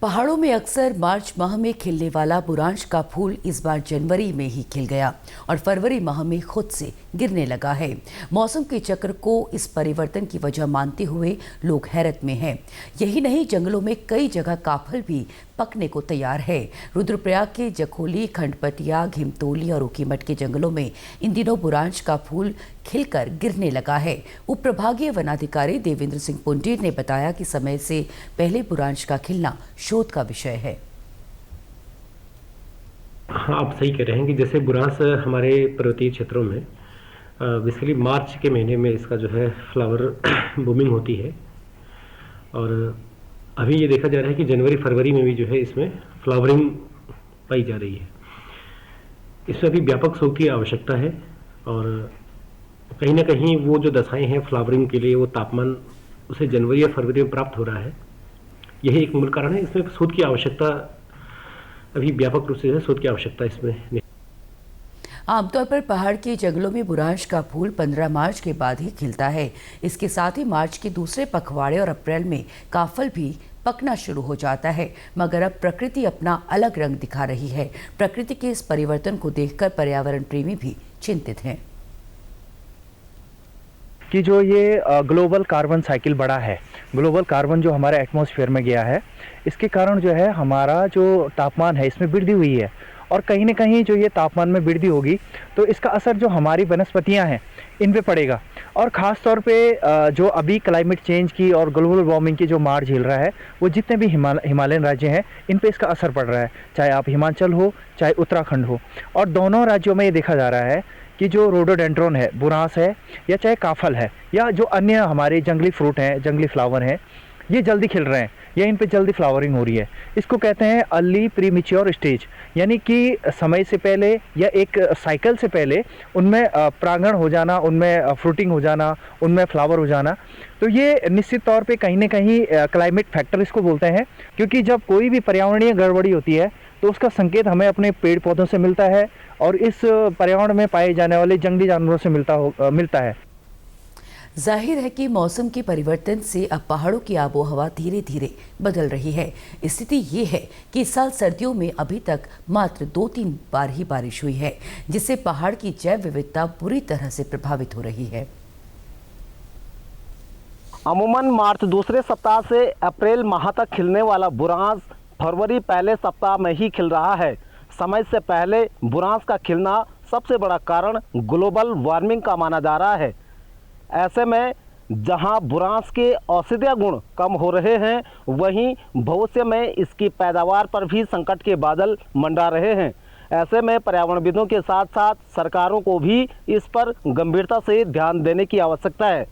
पहाड़ों में अक्सर मार्च माह में खिलने वाला बुरांश का फूल इस बार जनवरी में ही खिल गया और फरवरी माह में खुद से गिरने लगा है। मौसम के चक्र को इस परिवर्तन की वजह मानते हुए लोग हैरत में हैं। यही नहीं, जंगलों में कई जगह काफल भी पकने को तैयार है। रुद्रप्रयाग के जखोली, खंडपटिया, घिमतोली और ऊखीमठ के जंगलों में इन दिनों बुरांश का फूल खिलकर गिरने लगा है। उप प्रभागीय वनाधिकारी देवेंद्र सिंह पुंडीर ने बताया कि समय से पहले बुरांश का खिलना शोध का विषय है। हाँ, आप सही कह रहे हैं कि जैसे बुरांश हमारे पर्वतीय क्षेत्रों में बेसिकली मार्च के महीने में इसका जो है फ्लावर बूमिंग होती है और अभी ये देखा जा रहा है कि जनवरी फरवरी में भी जो है इसमें फ्लावरिंग पाई जा रही है। इसमें अभी व्यापक शोध की आवश्यकता है और कहीं ना कहीं वो जो दशाएं हैं फ्लावरिंग के लिए, वो तापमान उसे जनवरी या फरवरी में प्राप्त हो रहा है। यही एक मूल कारण है। इसमें शोध की आवश्यकता, अभी व्यापक रूप से शोध की आवश्यकता इसमें। आमतौर पर पहाड़ के जंगलों में बुरांश का फूल 15 मार्च के बाद ही खिलता है। इसके साथ ही मार्च के दूसरे पखवाड़े और अप्रैल में काफल भी पकना शुरू हो जाता है। मगर अब प्रकृति अपना अलग रंग दिखा रही है। प्रकृति के इस परिवर्तन को देखकर पर्यावरण प्रेमी भी चिंतित हैं कि जो ये ग्लोबल कार्बन साइकिल बढ़ा है, ग्लोबल कार्बन जो हमारे एटमॉस्फेयर में गया है, इसके कारण जो है हमारा जो तापमान है इसमें वृद्धि हुई है और कहीं ना कहीं जो ये तापमान में वृद्धि होगी तो इसका असर जो हमारी वनस्पतियां हैं इन पे पड़ेगा। और ख़ास तौर पे जो अभी क्लाइमेट चेंज की और ग्लोबल वार्मिंग की जो मार झेल रहा है, वो जितने भी हिमालयन राज्य हैं इन पे इसका असर पड़ रहा है, चाहे आप हिमाचल हो चाहे उत्तराखंड हो। और दोनों राज्यों में ये देखा जा रहा है कि जो रोडोडेंड्रॉन है, बुरांस है या चाहे काफल है या जो अन्य हमारे जंगली फ्रूट हैं, जंगली फ्लावर हैं, ये जल्दी खिल रहे हैं या इन पे जल्दी फ्लावरिंग हो रही है। इसको कहते हैं अर्ली प्रीमेच्योर स्टेज, यानी कि समय से पहले या एक साइकिल से पहले उनमें परागण हो जाना, उनमें फ्रूटिंग हो जाना, उनमें फ्लावर हो जाना। तो ये निश्चित तौर पे कहीं ना कहीं क्लाइमेट फैक्टर इसको बोलते हैं, क्योंकि जब कोई भी पर्यावरणीय गड़बड़ी होती है तो उसका संकेत हमें अपने पेड़ पौधों से मिलता है और इस पर्यावरण में पाए जाने वाले जंगली जानवरों से मिलता है। जाहिर है कि मौसम के परिवर्तन से अब पहाड़ों की आबोहवा धीरे धीरे बदल रही है। स्थिति ये है कि इस साल सर्दियों में अभी तक मात्र 2-3 बार ही बारिश हुई है, जिससे पहाड़ की जैव विविधता बुरी तरह से प्रभावित हो रही है। अमूमन मार्च दूसरे सप्ताह से अप्रैल माह तक खिलने वाला बुरांस फरवरी पहले सप्ताह में ही खिल रहा है। समय से पहले बुरांस का खिलना सबसे बड़ा कारण ग्लोबल वार्मिंग का माना जा रहा है। ऐसे में जहां बुरांस के औषधीय गुण कम हो रहे हैं, वहीं भविष्य में इसकी पैदावार पर भी संकट के बादल मंडरा रहे हैं। ऐसे में पर्यावरणविदों के साथ साथ सरकारों को भी इस पर गंभीरता से ध्यान देने की आवश्यकता है।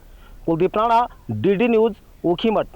Kuldeep Rana, DD news, Ukhimath.